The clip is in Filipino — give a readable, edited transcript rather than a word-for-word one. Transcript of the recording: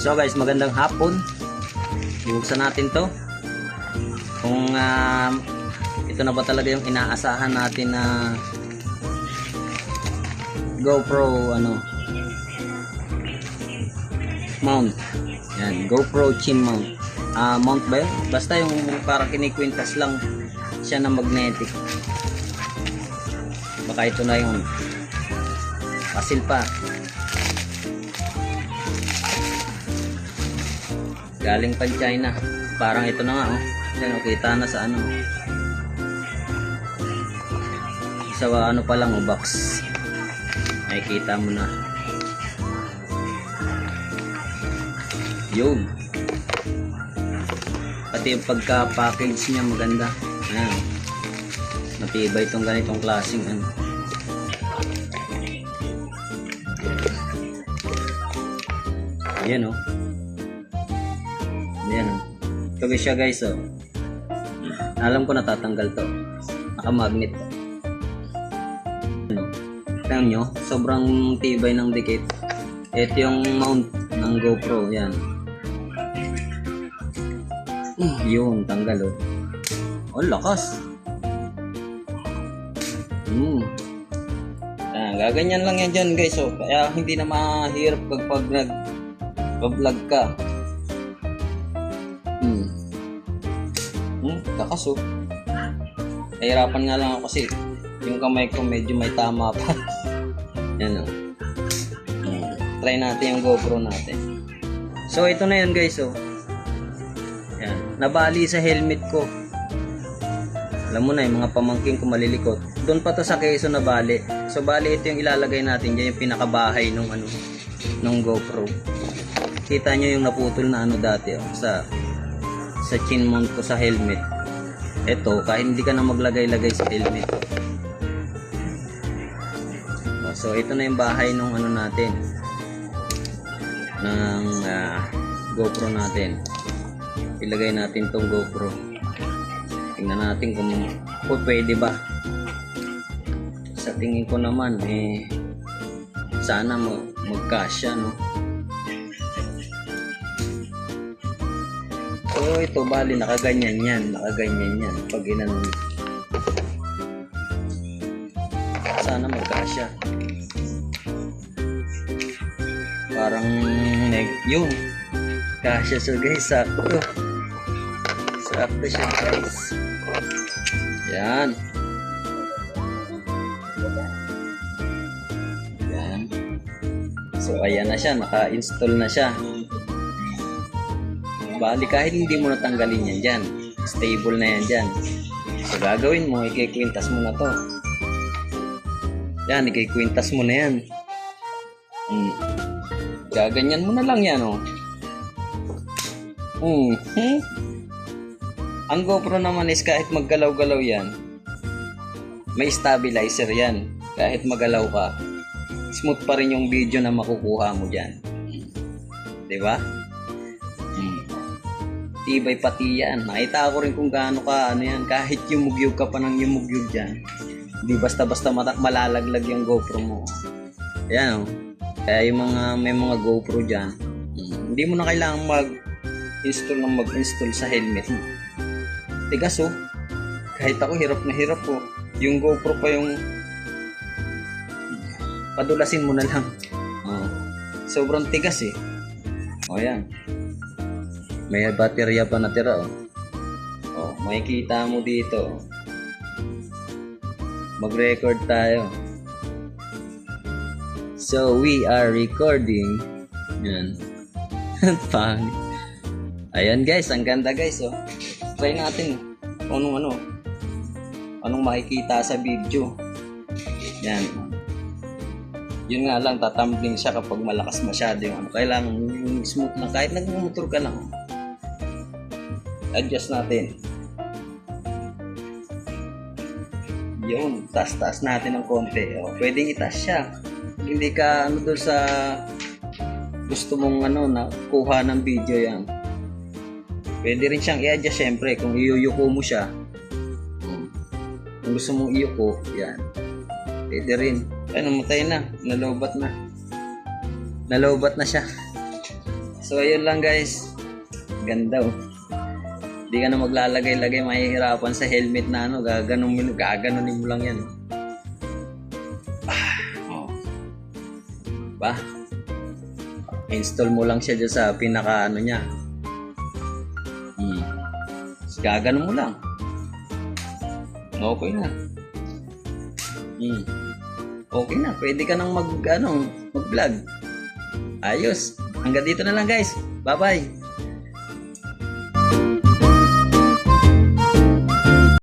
So guys, magandang hapon. Buksan natin to. Kung ito na ba talaga yung inaasahan natin na GoPro mount. Yan, GoPro chin mount. Mount ba yun? Basta yung parang kinikwintas lang siya na magnetic. Baka ito na yung pasil pa. Galing pa China. Parang ito na nga oh. Yan, kita na sa sa pa lang box. Nakikita mo na. Yun. Pati yung pagka-package niya maganda. Ayan. Matibay itong ganitong klaseng Ayan oh. Ayan oh. Ito siya guys oh. Alam ko natatanggal to. Naka-magnet to. Tingnan nyo, sobrang tibay ng dikit. Ito yung mount ng GoPro. Yan. Yun, tanggal oh. Oh, lakas. Gaganyan lang yan dyan guys oh. Kaya hindi na mahirap kapag nag-vlog ka. Lakas oh. Nahirapan nga lang ako kasi yung kamay ko medyo may tama pa. Yan oh. Try natin yung GoPro natin. So ito na yan guys oh. Yan. Nabali sa helmet ko. Alam mo na yung mga pamangking ko malilikot. Doon pa to sa Quezon nabali. So bali ito yung ilalagay natin diyan yung pinakabahay nung nung GoPro. Kita nyo yung naputol na dati oh, sa chin mount ko sa helmet. Ito kahit hindi ka na maglagay-lagay sa helmet. So ito na yung bahay nung natin ng GoPro natin. Ilagay natin tong GoPro. Tingnan natin kung pwede ba. Sa tingin ko naman sana magkasya no. So ito bali nakaganyan yan. Pag inanon. Sana magkasya. Parang yun. Kasya so guys, sakto. Sakto siya guys. Yan. Yan. So ayan na siya, naka-install na siya. Bali kahit hindi mo natanggalin yan dyan, stable na yan dyan. So gagawin mo, ikikwintas mo na to. Yan, ikikwintas mo na yan. Gaganyan mo na lang yan oh. Ang GoPro naman is kahit maggalaw-galaw yan, may stabilizer yan. Kahit magalaw ka, smooth pa rin yung video na makukuha mo dyan. Diba? Tibay pati yan. Nakita ko rin kung gaano ka yan. Kahit yumugyug ka pa ng yumugyug dyan, hindi basta-basta malalaglag yung GoPro mo. Ayan oh. Kaya yung may mga GoPro dyan, hindi mo na kailangan mag-install sa helmet mo. Tigas oh. Kahit ako hirap na hirap oh. Yung GoPro pa yung padulasin mo na lang. Sobrang tigas eh. Yan. May baterya pa natira oh. Makikita mo dito. Mag-record tayo. So we are recording. Yan. Pang. Ayan guys, ang ganda guys oh. Try natin anong makikita sa video. Yan. Yun nga lang, tatumbling siya kapag malakas masyado yung kailangan yung smooth na kahit nagmumotor ka lang. Adjust natin. Yun, taas natin ng konti. Pwedeng itaas siya. Hindi ka doon sa gusto mong na kuha ng video yan. Pwede rin siyang i-adjust syempre kung iyuyuko mo siya. Kung gusto mong iyuko, yan. Pwede rin. Ay, namatay na. Nalobat na. Nalobat na siya. So, ayun lang guys. Ganda oh. Hindi ka na maglalagay-lagay, mahihirapan sa helmet na ano, gaganunin mo lang yan. Oh. Ba? Install mo lang siya dyan sa pinaka ano niya. Gaganon mo lang. Okay na. Okay na, pwede ka nang mag-vlog. Ayos. Hanggang dito na lang guys. Bye-bye.